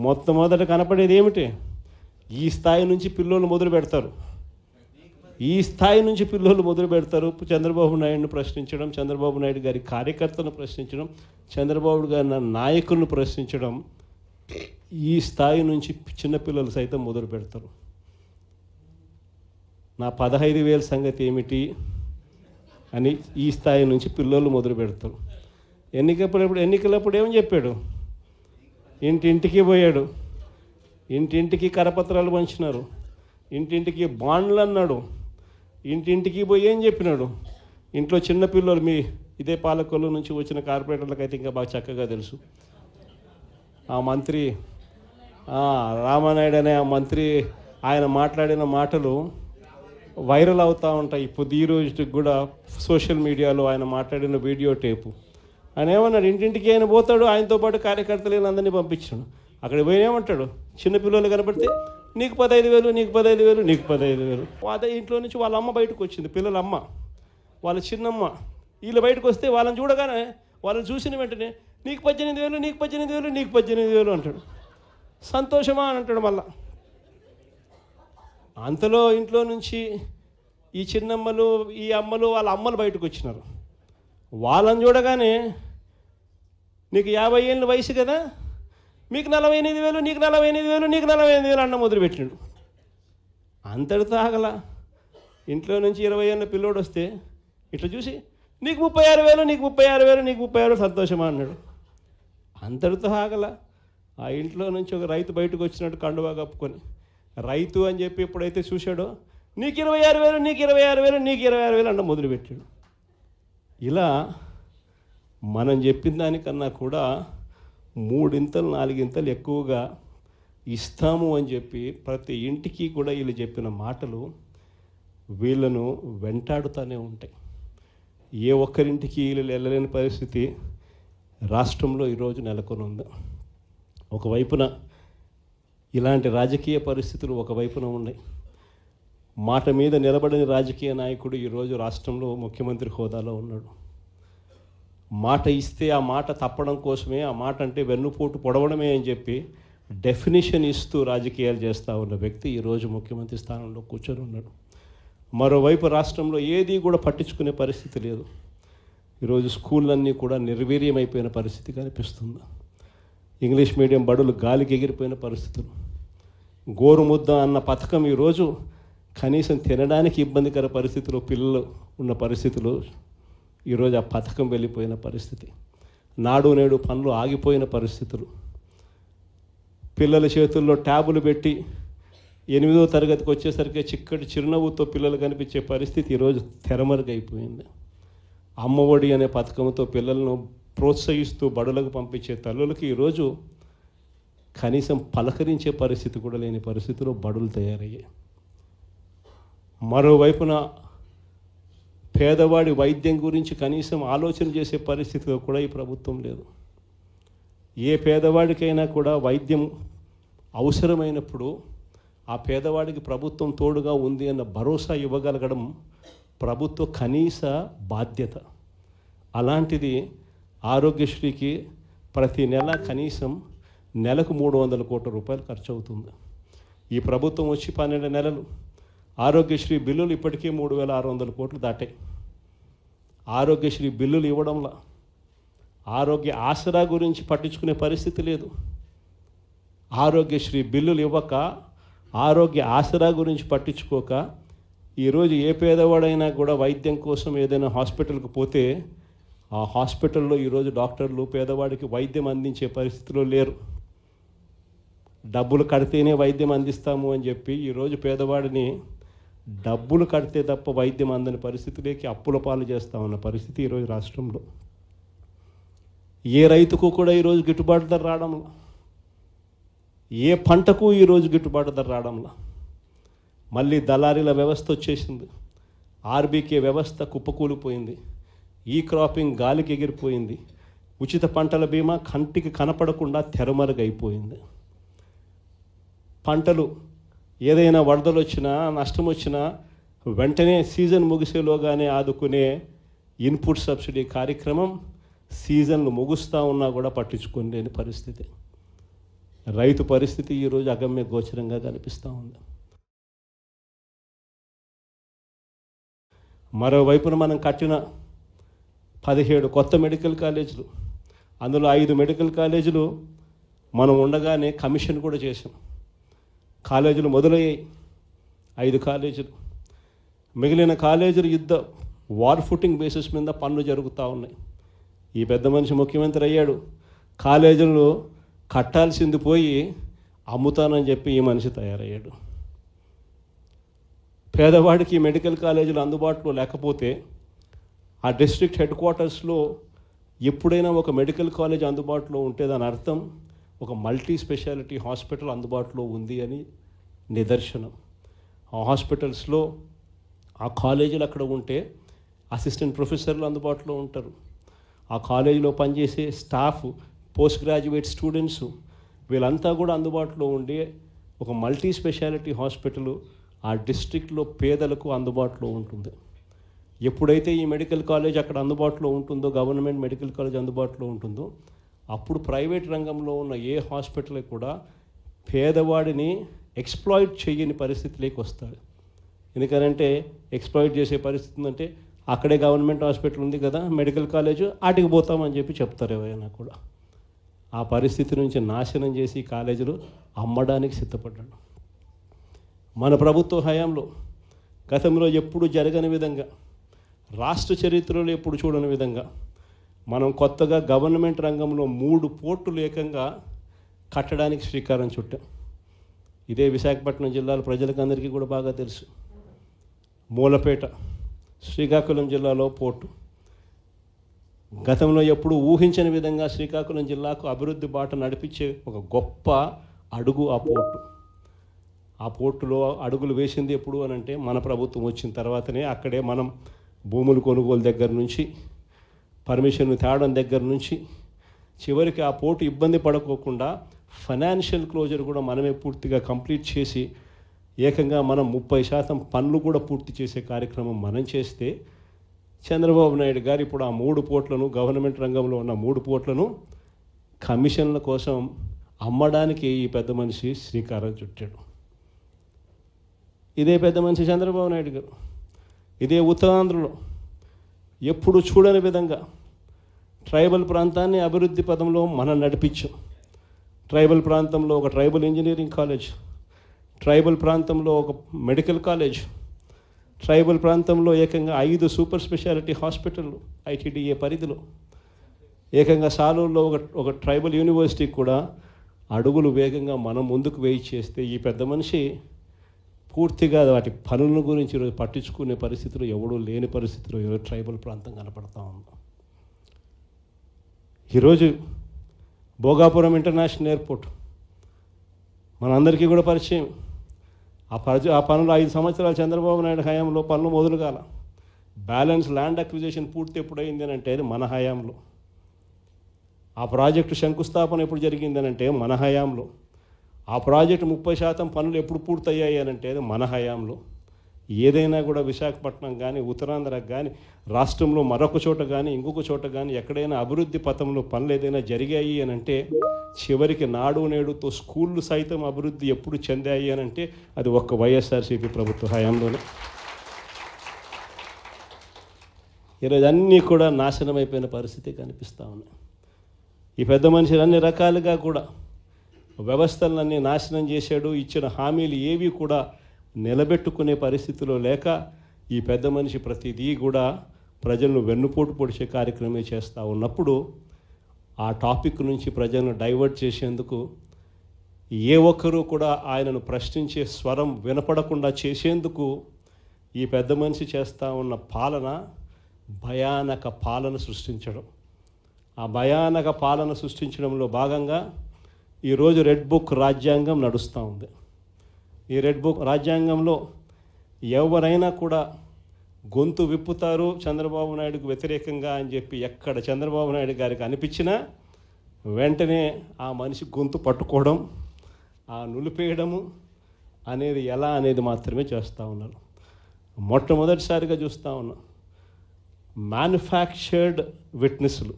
మొట్టమొదట కనపడేది ఏమిటి? ఈ స్థాయి నుంచి పిల్లలు మొదలు పెడతారు. ఈ స్థాయి నుంచి పిల్లలు మొదలు పెడతారు. చంద్రబాబు నాయుడును ప్రశ్నించడం, చంద్రబాబు నాయుడు గారి కార్యకర్తలను ప్రశ్నించడం, చంద్రబాబు గారి నాయకులను ప్రశ్నించడం, ఈ స్థాయి నుంచి చిన్నపిల్లలు సైతం మొదలు పెడతారు. నా 15,000 సంగతి ఏమిటి అని ఈ స్థాయి నుంచి పిల్లలు మొదలు పెడతారు. ఎన్నికలప్పుడు ఏమని చెప్పాడు? ఇంటింటికి పోయాడు, ఇంటింటికి కరపత్రాలు పంచినారు, ఇంటింటికి బాండ్లు అన్నాడు, ఇంటింటికి పోయి ఏం చెప్పినాడు? ఇంట్లో చిన్నపిల్లలు, మీ ఇదే పాలకొల్లు నుంచి వచ్చిన కార్పొరేటర్లకు అయితే ఇంకా బాగా చక్కగా తెలుసు. ఆ మంత్రి రామానాయుడు అనే ఆ మంత్రి, ఆయన మాట్లాడిన మాటలు వైరల్ అవుతూ ఉంటాయి. ఇప్పుడు ఈ రోజుకి కూడా సోషల్ మీడియాలో ఆయన మాట్లాడిన వీడియో టేపు. ఆయన ఏమన్నాడు? ఇంటింటికి ఆయన పోతాడు, ఆయనతో పాటు కార్యకర్తలు అందరినీ పంపించాడు. అక్కడ పోయి ఏమంటాడు? చిన్నపిల్లలు కనపడితే నీకు 15,000, నీకు 15,000, నీకు 15,000. అదే ఇంట్లో నుంచి వాళ్ళ అమ్మ బయటకు వచ్చింది, పిల్లల అమ్మ, వాళ్ళ చిన్నమ్మ. వీళ్ళు బయటకు వస్తే వాళ్ళని చూడగానే, వాళ్ళని చూసిన వెంటనే నీకు 18,000, నీకు 18,000, నీకు 18,000 అంటాడు. సంతోషమా అని అంటాడు. మళ్ళా అంతలో ఇంట్లో నుంచి ఈ చిన్నమ్మలు, ఈ అమ్మలు, వాళ్ళ అమ్మలు బయటకు వచ్చినారు. వాళ్ళని చూడగానే నీకు 50 ఏళ్ళ వయసు కదా, మీకు 48,000, నీకు 48,000, నీకు 48,000 అన్న మొదలుపెట్టినాడు. అంతటితో ఆగల. ఇంట్లో నుంచి 20 ఏళ్ళ పిల్లోడు వస్తే ఇట్లా చూసి నీకు 36,000, నీకు 36,000, నీకు 36 సంతోషమా అన్నాడు. అంతటితో ఆగల. ఆ ఇంట్లో నుంచి ఒక రైతు బయటకు వచ్చినట్టు కండువా కప్పుకొని, రైతు అని చెప్పి ఎప్పుడైతే చూశాడో నీకు 26,000, నీకు 26,000, నీకు 26,000 అన్న మొదలుపెట్టాడు. ఇలా మనం చెప్పిన దానికన్నా కూడా 3 ఇంతలు 4 ఇంతలు ఎక్కువగా ఇస్తాము అని చెప్పి ప్రతి ఇంటికి కూడా వీళ్ళు చెప్పిన మాటలు వీళ్ళను వెంటాడుతూనే ఉంటాయి. ఏ ఒక్కరింటికి వీళ్ళు వెళ్ళలేని పరిస్థితి రాష్ట్రంలో ఈరోజు నెలకొని ఉంది. ఒకవైపున ఇలాంటి రాజకీయ పరిస్థితులు ఒకవైపున ఉన్నాయి. మాట మీద నిలబడిన రాజకీయ నాయకుడు ఈరోజు రాష్ట్రంలో ముఖ్యమంత్రి హోదాలో ఉన్నాడు. మాట ఇస్తే ఆ మాట తప్పడం కోసమే, ఆ మాట అంటే వెన్నుపోటు పొడవడమే అని చెప్పి డెఫినేషన్ ఇస్తూ రాజకీయాలు చేస్తూ ఉన్న వ్యక్తి ఈరోజు ముఖ్యమంత్రి స్థానంలో కూర్చొని ఉన్నాడు. మరోవైపు రాష్ట్రంలో ఏది కూడా పట్టించుకునే పరిస్థితి లేదు. ఈరోజు స్కూళ్ళన్నీ కూడా నిర్వీర్యమైపోయిన పరిస్థితి కనిపిస్తుంది. ఇంగ్లీష్ మీడియం బడులు గాలికి ఎగిరిపోయిన పరిస్థితులు. గోరుముద్ద అన్న పథకం ఈరోజు కనీసం తినడానికి ఇబ్బందికర పరిస్థితులు పిల్లలు ఉన్న పరిస్థితులు. ఈరోజు ఆ పథకం వెళ్ళిపోయిన పరిస్థితి. నాడు నేడు పనులు ఆగిపోయిన పరిస్థితులు. పిల్లల చేతుల్లో ట్యాబులు పెట్టి 8వ తరగతికి వచ్చేసరికి చిక్కటి చిరునవ్వుతో పిల్లలు కనిపించే పరిస్థితి ఈరోజు తెరమరుగైపోయింది. అమ్మఒడి అనే పథకంతో పిల్లలను ప్రోత్సహిస్తూ బడులకు పంపించే తల్లులకి ఈరోజు కనీసం పలకరించే పరిస్థితి కూడా లేని పరిస్థితిలో బడులు తయారయ్యాయి. మరోవైపున పేదవాడి వైద్యం గురించి కనీసం ఆలోచన చేసే పరిస్థితిలో కూడా ఈ ప్రభుత్వం లేదు. ఏ పేదవాడికైనా కూడా వైద్యం అవసరమైనప్పుడు ఆ పేదవాడికి ప్రభుత్వం తోడుగా ఉంది అన్న భరోసా ఇవ్వగలగడం ప్రభుత్వ కనీస బాధ్యత. అలాంటిది ఆరోగ్యశ్రీకి ప్రతి నెల కనీసం నెలకు 300 కోట్ల రూపాయలు ఖర్చు అవుతుంది. ఈ ప్రభుత్వం వచ్చి 12 నెలలు. ఆరోగ్యశ్రీ బిల్లులు ఇప్పటికే 3,600 కోట్లు దాటాయి. ఆరోగ్యశ్రీ బిల్లులు ఇవ్వడంలో ఆరోగ్య ఆసరా గురించి పట్టించుకునే పరిస్థితి లేదు. ఆరోగ్యశ్రీ బిల్లులు ఇవ్వక, ఆరోగ్య ఆసరా గురించి పట్టించుకోక, ఈరోజు ఏ పేదవాడైనా కూడా వైద్యం కోసం ఏదైనా హాస్పిటల్కి పోతే ఆ హాస్పిటల్లో ఈరోజు డాక్టర్లు పేదవాడికి వైద్యం అందించే పరిస్థితిలో లేరు. డబ్బులు కడితేనే వైద్యం అందిస్తాము అని చెప్పి ఈరోజు పేదవాడిని డబ్బులు కడితే తప్ప వైద్యం అందని పరిస్థితిలోకి అప్పుల పాలు చేస్తూ ఉన్న పరిస్థితి ఈరోజు రాష్ట్రంలో. ఏ రైతుకు కూడా ఈరోజు గిట్టుబాటు ధర రావడంలా, ఏ పంటకు ఈరోజు గిట్టుబాటు ధర రావడంలా. మళ్ళీ దళారీల వ్యవస్థ వచ్చేసింది. ఆర్బీకే వ్యవస్థ కుప్పకూలిపోయింది. ఈ క్రాపింగ్ గాలికి ఎగిరిపోయింది. ఉచిత పంటల బీమా కంటికి కనపడకుండా తెరమరుగైపోయింది. పంటలు ఏదైనా వరదలు వచ్చినా, నష్టం వచ్చినా వెంటనే సీజన్ ముగిసేలోగానే ఆదుకునే ఇన్పుట్ సబ్సిడీ కార్యక్రమం సీజన్లు ముగుస్తూ ఉన్నా కూడా పట్టించుకోలేని పరిస్థితి. రైతు పరిస్థితి ఈరోజు అగమ్య గోచరంగా కనిపిస్తూ ఉంది. మరోవైపున మనం కట్టిన 17 కొత్త మెడికల్ కాలేజీలు, అందులో 5 మెడికల్ కాలేజీలు మనం ఉండగానే కమిషన్ కూడా చేసాం. కాలేజీలు మొదలయ్యాయి 5 కాలేజీలు. మిగిలిన కాలేజీలు యుద్ధ వార్ ఫుటింగ్ బేసిస్ మీద పనులు జరుగుతూ ఉన్నాయి. ఈ పెద్ద మనిషి ముఖ్యమంత్రి అయ్యాడు, కాలేజీలు కట్టాల్సింది పోయి అమ్ముతానని చెప్పి ఈ మనిషి తయారయ్యాడు. పేదవాడికి మెడికల్ కాలేజీలు అందుబాటులో లేకపోతే ఆ డిస్ట్రిక్ట్ హెడ్ క్వార్టర్స్లో ఎప్పుడైనా ఒక మెడికల్ కాలేజ్ అందుబాటులో ఉంటే దాని అర్థం ఒక మల్టీ స్పెషాలిటీ హాస్పిటల్ అందుబాటులో ఉంది అని నిదర్శనం. ఆ హాస్పిటల్స్లో ఆ కాలేజీలు అక్కడ ఉంటే అసిస్టెంట్ ప్రొఫెసర్లు అందుబాటులో ఉంటారు. ఆ కాలేజీలో పనిచేసే స్టాఫ్, పోస్ట్ గ్రాడ్యుయేట్ స్టూడెంట్స్, వీళ్ళంతా కూడా అందుబాటులో ఉండి ఒక మల్టీ స్పెషాలిటీ హాస్పిటల్ ఆ డిస్ట్రిక్ట్లో పేదలకు అందుబాటులో ఉంటుంది. ఎప్పుడైతే ఈ మెడికల్ కాలేజ్ అక్కడ అందుబాటులో ఉంటుందో, గవర్నమెంట్ మెడికల్ కాలేజ్ అందుబాటులో ఉంటుందో, అప్పుడు ప్రైవేట్ రంగంలో ఉన్న ఏ హాస్పిటల్ కూడా పేదవాడిని ఎక్స్ప్లాయిట్ చేయని పరిస్థితిలోకి వస్తాడు. ఎందుకనంటే ఎక్స్ప్లాయిట్ చేసే పరిస్థితి అంటే అక్కడే గవర్నమెంట్ హాస్పిటల్ ఉంది కదా, మెడికల్ కాలేజ్, ఆటికి పోతామని చెప్పి చెప్తారు ఎవరైనా కూడా. ఆ పరిస్థితి నుంచి నాశనం చేసి కాలేజీలు అమ్మడానికి సిద్ధపడ్డాడు. మన ప్రభుత్వ హయాంలో గతంలో ఎప్పుడు జరగని విధంగా, రాష్ట్ర చరిత్రలో ఎప్పుడు చూడని విధంగా మనం కొత్తగా గవర్నమెంట్ రంగంలో 3 పోర్టులు ఏకంగా కట్టడానికి శ్రీకారం చుట్టాం. ఇదే విశాఖపట్నం జిల్లాలో ప్రజలకు అందరికీ కూడా బాగా తెలుసు. మూలపేట, శ్రీకాకుళం జిల్లాలో పోర్టు. గతంలో ఎప్పుడు ఊహించని విధంగా శ్రీకాకుళం జిల్లాకు అభివృద్ధి బాట నడిపించే ఒక గొప్ప అడుగు ఆ పోర్టు. ఆ పోర్టులో అడుగులు వేసింది ఎప్పుడు అని అంటే మన ప్రభుత్వం వచ్చిన తర్వాతనే. అక్కడే మనం భూములు కొనుగోలు దగ్గర నుంచి, పర్మిషన్ తేవడం దగ్గర నుంచి, చివరికి ఆ పోర్టు ఇబ్బంది పడకోకుండా ఫైనాన్షియల్ క్లోజర్ కూడా మనమే పూర్తిగా కంప్లీట్ చేసి ఏకంగా మనం 30% పనులు కూడా పూర్తి చేసే కార్యక్రమం మనం చేస్తే, చంద్రబాబు నాయుడు గారు ఇప్పుడు ఆ 3 పోర్ట్లను, గవర్నమెంట్ రంగంలో ఉన్న 3 పోర్ట్లను కమిషన్ల కోసం అమ్మడానికి ఈ పెద్ద మనిషి శ్రీకారం చుట్టాడు. ఇదే పెద్ద మనిషి చంద్రబాబు నాయుడు గారు ఇదే ఉత్తరాంధ్రలో ఎప్పుడు చూడని విధంగా ట్రైబల్ ప్రాంతాన్ని అభివృద్ధి పదంలో మనం నడిపించాం. ట్రైబల్ ప్రాంతంలో ఒక ట్రైబల్ ఇంజనీరింగ్ కాలేజ్, ట్రైబల్ ప్రాంతంలో ఒక మెడికల్ కాలేజ్, ట్రైబల్ ప్రాంతంలో ఏకంగా 5 సూపర్ స్పెషాలిటీ హాస్పిటళ్ళు ఐటీడీఏ పరిధిలో, ఏకంగా సాలూరులో ఒక ట్రైబల్ యూనివర్సిటీ కూడా అడుగులు వేగంగా మనం ముందుకు వేయి చేస్తే ఈ పెద్ద మనిషి పూర్తిగా వాటి పనుల గురించి ఈరోజు పట్టించుకునే పరిస్థితులు ఎవడూ లేని పరిస్థితుల్లో ఈరోజు ట్రైబల్ ప్రాంతం కనపడతా ఉంది. ఈరోజు భోగాపురం ఇంటర్నేషనల్ ఎయిర్పోర్ట్ మనందరికీ కూడా పరిచయం. ఆ పనులు 5 సంవత్సరాలు చంద్రబాబు నాయుడు హయాంలో పనులు మొదలు కాల. బ్యాలెన్స్ ల్యాండ్ అక్విజిషన్ పూర్తి ఎప్పుడైంది అని అంటే అది మన హయాంలో. ఆ ప్రాజెక్టు శంకుస్థాపన ఎప్పుడు జరిగింది అని అంటే మన హయాంలో. ఆ ప్రాజెక్టు 30% పనులు ఎప్పుడు పూర్తయ్యాయి అని అంటే అది మన హయాంలో. ఏదైనా కూడా విశాఖపట్నం కానీ, ఉత్తరాంధ్రకు కానీ, రాష్ట్రంలో మరొక చోట కానీ, ఇంకొక చోట కానీ ఎక్కడైనా అభివృద్ధి పథంలో పనులు ఏదైనా జరిగాయి అని అంటే, చివరికి నాడు నేడుతో స్కూళ్ళు సైతం అభివృద్ధి ఎప్పుడు చెందాయి అని అంటే అది ఒక్క వైఎస్ఆర్సీపీ ప్రభుత్వ హయాంలోనే. ఈరోజు అన్నీ కూడా నాశనం అయిపోయిన పరిస్థితి కనిపిస్తూ ఉన్నాయి. ఈ పెద్ద మనిషి అన్ని రకాలుగా కూడా వ్యవస్థలన్నీ నాశనం చేశాడు. ఇచ్చిన హామీలు ఏవి కూడా నిలబెట్టుకునే పరిస్థితిలో లేక ఈ పెద్ద మనిషి ప్రతిదీ కూడా ప్రజలను వెన్నుపోటు పొడిచే కార్యక్రమమే చేస్తూ ఉన్నప్పుడు ఆ టాపిక్ నుంచి ప్రజలను డైవర్ట్ చేసేందుకు ఏ ఒక్కరూ కూడా ఆయనను ప్రశ్నించే స్వరం వినపడకుండా చేసేందుకు ఈ పెద్ద మనిషి చేస్తూ ఉన్న పాలన భయానక పాలన సృష్టించడం. ఆ భయానక పాలన సృష్టించడంలో భాగంగా ఈరోజు రెడ్ బుక్ రాజ్యాంగం నడుస్తూ ఉంది. ఈ రెడ్ బుక్ రాజ్యాంగంలో ఎవరైనా కూడా గొంతు విప్పుతారు చంద్రబాబు నాయుడుకు వ్యతిరేకంగా అని చెప్పి ఎక్కడ చంద్రబాబు నాయుడు గారికి అనిపించినా వెంటనే ఆ మనిషి గొంతు పట్టుకోవడం, ఆ నులిపేయడము అనేది ఎలా అనేది మాత్రమే చేస్తూ ఉన్నారు. మొట్టమొదటిసారిగా చూస్తూ ఉన్నాం మ్యానుఫ్యాక్చర్డ్ విట్నెస్లు.